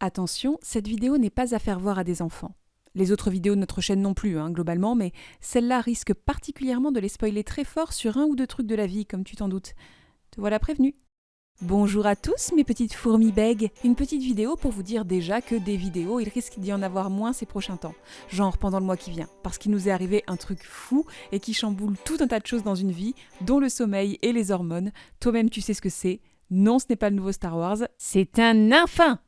Attention, cette vidéo n'est pas à faire voir à des enfants. Les autres vidéos de notre chaîne non plus, globalement, mais celle-là risque particulièrement de les spoiler très fort sur un ou deux trucs de la vie, comme tu t'en doutes. Te voilà prévenu. Bonjour à tous mes petites fourmis bègues. Une petite vidéo pour vous dire déjà que des vidéos, il risque d'y en avoir moins ces prochains temps. Genre pendant le mois qui vient. Parce qu'il nous est arrivé un truc fou et qui chamboule tout un tas de choses dans une vie, dont le sommeil et les hormones. Toi-même tu sais ce que c'est. Non, ce n'est pas le nouveau Star Wars. C'est un infâme!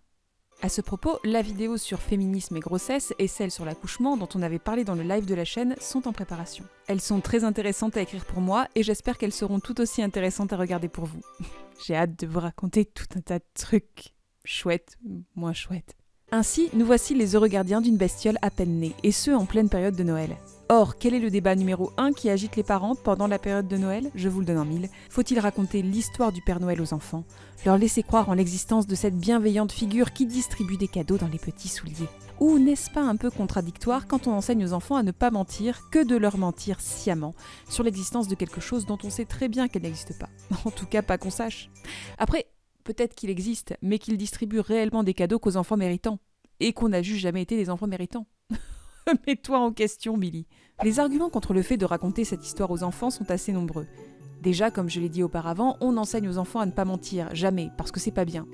À ce propos, la vidéo sur féminisme et grossesse et celle sur l'accouchement dont on avait parlé dans le live de la chaîne sont en préparation. Elles sont très intéressantes à écrire pour moi et j'espère qu'elles seront tout aussi intéressantes à regarder pour vous. J'ai hâte de vous raconter tout un tas de trucs chouettes, moins chouettes. Ainsi, nous voici les heureux gardiens d'une bestiole à peine née, et ce en pleine période de Noël. Or, quel est le débat numéro 1 qui agite les parents pendant la période de Noël? Je vous le donne en mille. Faut-il raconter l'histoire du Père Noël aux enfants? Leur laisser croire en l'existence de cette bienveillante figure qui distribue des cadeaux dans les petits souliers? Ou n'est-ce pas un peu contradictoire quand on enseigne aux enfants à ne pas mentir que de leur mentir sciemment sur l'existence de quelque chose dont on sait très bien qu'elle n'existe pas? En tout cas, pas qu'on sache. Après, peut-être qu'il existe, mais qu'il distribue réellement des cadeaux qu'aux enfants méritants. Et qu'on n'a juste jamais été des enfants méritants. Mets-toi en question, Billy. Les arguments contre le fait de raconter cette histoire aux enfants sont assez nombreux. Déjà, comme je l'ai dit auparavant, on enseigne aux enfants à ne pas mentir, jamais, parce que c'est pas bien.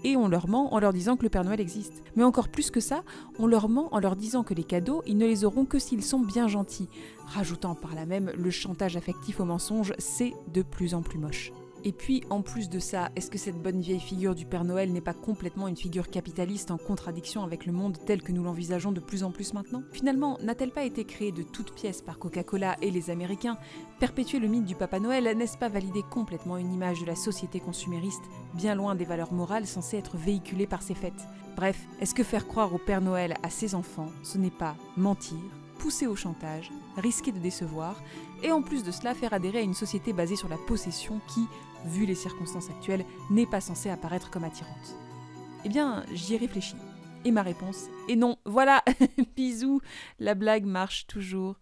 Et on leur ment en leur disant que le Père Noël existe. Mais encore plus que ça, on leur ment en leur disant que les cadeaux, ils ne les auront que s'ils sont bien gentils, rajoutant par là même le chantage affectif au mensonge, c'est de plus en plus moche. Et puis, en plus de ça, est-ce que cette bonne vieille figure du Père Noël n'est pas complètement une figure capitaliste en contradiction avec le monde tel que nous l'envisageons de plus en plus maintenant? Finalement, n'a-t-elle pas été créée de toutes pièces par Coca-Cola et les Américains? Perpétuer le mythe du Papa Noël, n'est-ce pas valider complètement une image de la société consumériste, bien loin des valeurs morales censées être véhiculées par ces fêtes? Bref, est-ce que faire croire au Père Noël à ses enfants, ce n'est pas mentir, pousser au chantage, risquer de décevoir, et en plus de cela faire adhérer à une société basée sur la possession qui, vu les circonstances actuelles, n'est pas censée apparaître comme attirante? Eh bien, j'y ai réfléchi. Et ma réponse est non. Voilà, bisous, la blague marche toujours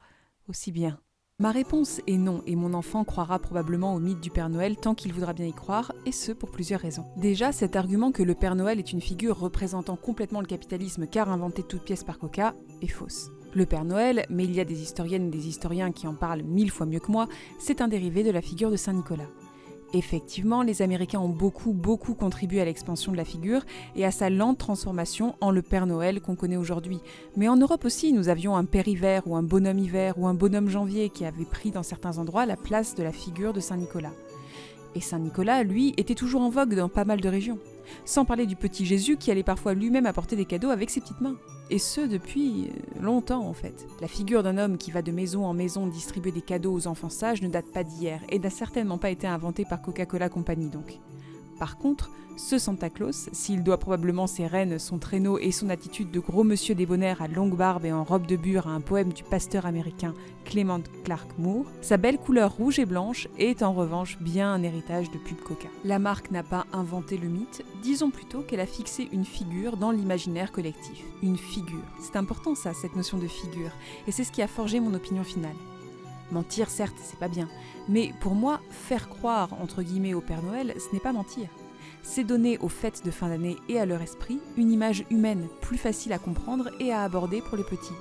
aussi bien. Ma réponse est non, et mon enfant croira probablement au mythe du Père Noël tant qu'il voudra bien y croire, et ce pour plusieurs raisons. Déjà, cet argument que le Père Noël est une figure représentant complètement le capitalisme car inventé de toutes pièces par Coca est fausse. Le Père Noël, mais il y a des historiennes et des historiens qui en parlent 1000 fois mieux que moi, c'est un dérivé de la figure de Saint-Nicolas. Effectivement, les Américains ont beaucoup contribué à l'expansion de la figure et à sa lente transformation en le Père Noël qu'on connaît aujourd'hui. Mais en Europe aussi, nous avions un Père Hiver ou un Bonhomme Hiver ou un Bonhomme Janvier qui avait pris dans certains endroits la place de la figure de Saint-Nicolas. Et Saint-Nicolas, lui, était toujours en vogue dans pas mal de régions. Sans parler du petit Jésus qui allait parfois lui-même apporter des cadeaux avec ses petites mains. Et ce, depuis longtemps en fait. La figure d'un homme qui va de maison en maison distribuer des cadeaux aux enfants sages ne date pas d'hier et n'a certainement pas été inventée par Coca-Cola Company donc. Par contre, ce Santa Claus, s'il doit probablement ses rênes, son traîneau et son attitude de gros monsieur débonnaire à longue barbe et en robe de bure à un poème du pasteur américain Clement Clark Moore, sa belle couleur rouge et blanche est en revanche bien un héritage de pub Coca. La marque n'a pas inventé le mythe, disons plutôt qu'elle a fixé une figure dans l'imaginaire collectif. Une figure. C'est important ça, cette notion de figure, et c'est ce qui a forgé mon opinion finale. Mentir, certes, c'est pas bien, mais pour moi, faire croire, entre guillemets, au Père Noël, ce n'est pas mentir. C'est donner aux fêtes de fin d'année et à leur esprit une image humaine, plus facile à comprendre et à aborder pour les petits.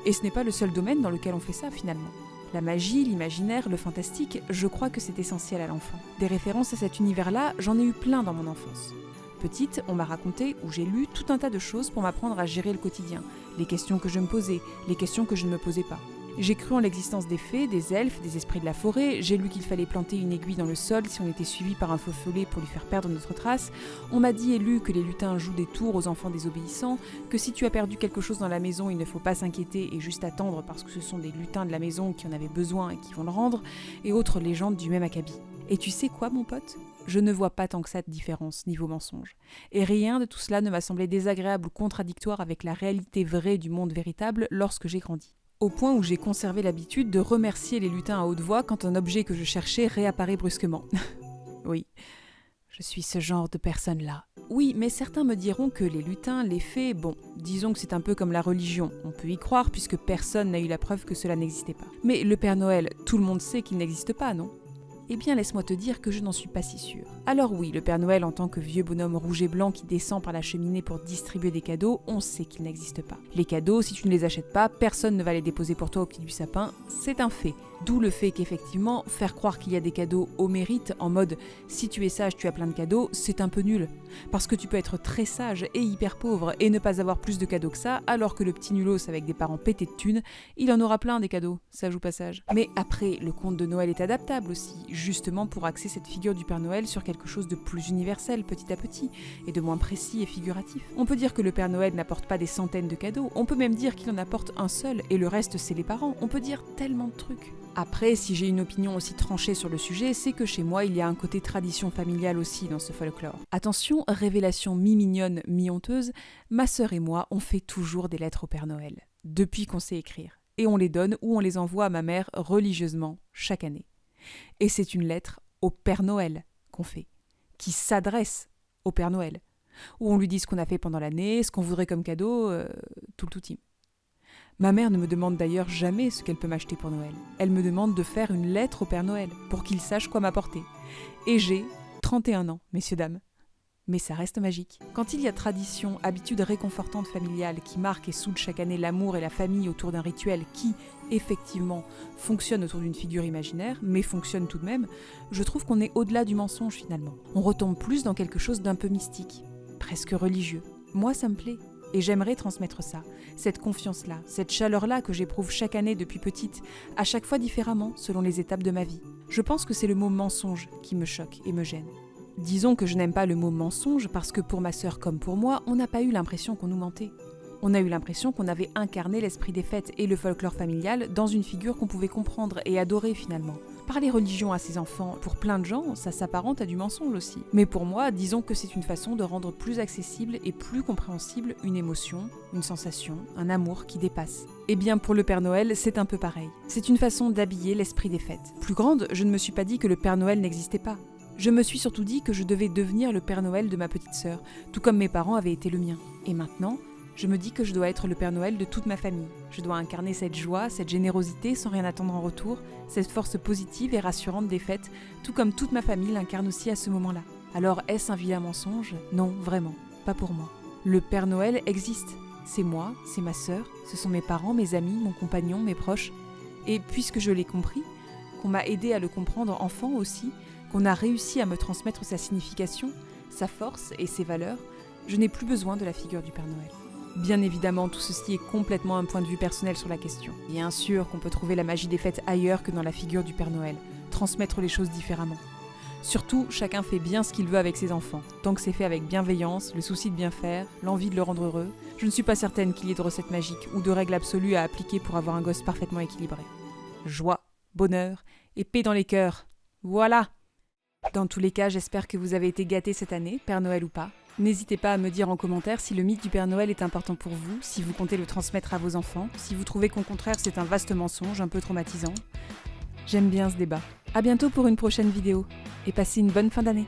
Et ce n'est pas le seul domaine dans lequel on fait ça, finalement. La magie, l'imaginaire, le fantastique, je crois que c'est essentiel à l'enfant. Des références à cet univers-là, j'en ai eu plein dans mon enfance. Petite, on m'a raconté ou j'ai lu tout un tas de choses pour m'apprendre à gérer le quotidien, les questions que je me posais, les questions que je ne me posais pas. J'ai cru en l'existence des fées, des elfes, des esprits de la forêt, j'ai lu qu'il fallait planter une aiguille dans le sol si on était suivi par un faux follet pour lui faire perdre notre trace, on m'a dit et lu que les lutins jouent des tours aux enfants désobéissants, que si tu as perdu quelque chose dans la maison, il ne faut pas s'inquiéter et juste attendre parce que ce sont des lutins de la maison qui en avaient besoin et qui vont le rendre, et autres légendes du même acabit. Et tu sais quoi, mon pote ? Je ne vois pas tant que ça de différence niveau mensonge. Et rien de tout cela ne m'a semblé désagréable ou contradictoire avec la réalité vraie du monde véritable lorsque j'ai grandi. Au point où j'ai conservé l'habitude de remercier les lutins à haute voix quand un objet que je cherchais réapparaît brusquement. Oui, je suis ce genre de personne-là. Oui, mais certains me diront que les lutins, les fées, bon, disons que c'est un peu comme la religion. On peut y croire puisque personne n'a eu la preuve que cela n'existait pas. Mais le Père Noël, tout le monde sait qu'il n'existe pas, non ? Eh bien, laisse-moi te dire que je n'en suis pas si sûre. Alors oui, le Père Noël en tant que vieux bonhomme rouge et blanc qui descend par la cheminée pour distribuer des cadeaux, on sait qu'il n'existe pas. Les cadeaux, si tu ne les achètes pas, personne ne va les déposer pour toi au pied du sapin, c'est un fait. D'où le fait qu'effectivement, faire croire qu'il y a des cadeaux au mérite, en mode « si tu es sage, tu as plein de cadeaux », c'est un peu nul. Parce que tu peux être très sage et hyper pauvre et ne pas avoir plus de cadeaux que ça, alors que le petit nulos avec des parents pétés de thunes, il en aura plein des cadeaux, sage ou pas sage. Mais après, le conte de Noël est adaptable aussi, justement pour axer cette figure du Père Noël sur quelque chose de plus universel petit à petit, et de moins précis et figuratif. On peut dire que le Père Noël n'apporte pas des centaines de cadeaux, on peut même dire qu'il en apporte un seul, et le reste c'est les parents, on peut dire tellement de trucs. Après, si j'ai une opinion aussi tranchée sur le sujet, c'est que chez moi, il y a un côté tradition familiale aussi dans ce folklore. Attention, révélation mi-mignonne, mi-honteuse, ma sœur et moi, on fait toujours des lettres au Père Noël, depuis qu'on sait écrire. Et on les donne ou on les envoie à ma mère religieusement, chaque année. Et c'est une lettre au Père Noël qu'on fait, qui s'adresse au Père Noël, où on lui dit ce qu'on a fait pendant l'année, ce qu'on voudrait comme cadeau, tout le tout-team. Ma mère ne me demande d'ailleurs jamais ce qu'elle peut m'acheter pour Noël. Elle me demande de faire une lettre au Père Noël, pour qu'il sache quoi m'apporter. Et j'ai 31 ans, messieurs, dames. Mais ça reste magique. Quand il y a tradition, habitude réconfortante familiale qui marque et soude chaque année l'amour et la famille autour d'un rituel qui, effectivement, fonctionne autour d'une figure imaginaire, mais fonctionne tout de même, je trouve qu'on est au-delà du mensonge finalement. On retombe plus dans quelque chose d'un peu mystique, presque religieux. Moi, ça me plaît. Et j'aimerais transmettre ça, cette confiance-là, cette chaleur-là que j'éprouve chaque année depuis petite, à chaque fois différemment selon les étapes de ma vie. Je pense que c'est le mot mensonge qui me choque et me gêne. Disons que je n'aime pas le mot mensonge parce que pour ma sœur comme pour moi, on n'a pas eu l'impression qu'on nous mentait. On a eu l'impression qu'on avait incarné l'esprit des fêtes et le folklore familial dans une figure qu'on pouvait comprendre et adorer finalement. Parler religion à ses enfants, pour plein de gens, ça s'apparente à du mensonge aussi. Mais pour moi, disons que c'est une façon de rendre plus accessible et plus compréhensible une émotion, une sensation, un amour qui dépasse. Eh bien pour le Père Noël, c'est un peu pareil. C'est une façon d'habiller l'esprit des fêtes. Plus grande, je ne me suis pas dit que le Père Noël n'existait pas. Je me suis surtout dit que je devais devenir le Père Noël de ma petite sœur, tout comme mes parents avaient été le mien. Et maintenant, je me dis que je dois être le Père Noël de toute ma famille. Je dois incarner cette joie, cette générosité sans rien attendre en retour, cette force positive et rassurante des fêtes, tout comme toute ma famille l'incarne aussi à ce moment-là. Alors est-ce un vilain mensonge ? Non, vraiment, pas pour moi. Le Père Noël existe. C'est moi, c'est ma sœur, ce sont mes parents, mes amis, mon compagnon, mes proches. Et puisque je l'ai compris, qu'on m'a aidé à le comprendre enfant aussi, qu'on a réussi à me transmettre sa signification, sa force et ses valeurs, je n'ai plus besoin de la figure du Père Noël. Bien évidemment, tout ceci est complètement un point de vue personnel sur la question. Bien sûr qu'on peut trouver la magie des fêtes ailleurs que dans la figure du Père Noël, transmettre les choses différemment. Surtout, chacun fait bien ce qu'il veut avec ses enfants, tant que c'est fait avec bienveillance, le souci de bien faire, l'envie de le rendre heureux. Je ne suis pas certaine qu'il y ait de recettes magiques ou de règles absolues à appliquer pour avoir un gosse parfaitement équilibré. Joie, bonheur et paix dans les cœurs. Voilà! Dans tous les cas, j'espère que vous avez été gâtés cette année, Père Noël ou pas. N'hésitez pas à me dire en commentaire si le mythe du Père Noël est important pour vous, si vous comptez le transmettre à vos enfants, si vous trouvez qu'au contraire c'est un vaste mensonge, un peu traumatisant. J'aime bien ce débat. À bientôt pour une prochaine vidéo, et passez une bonne fin d'année.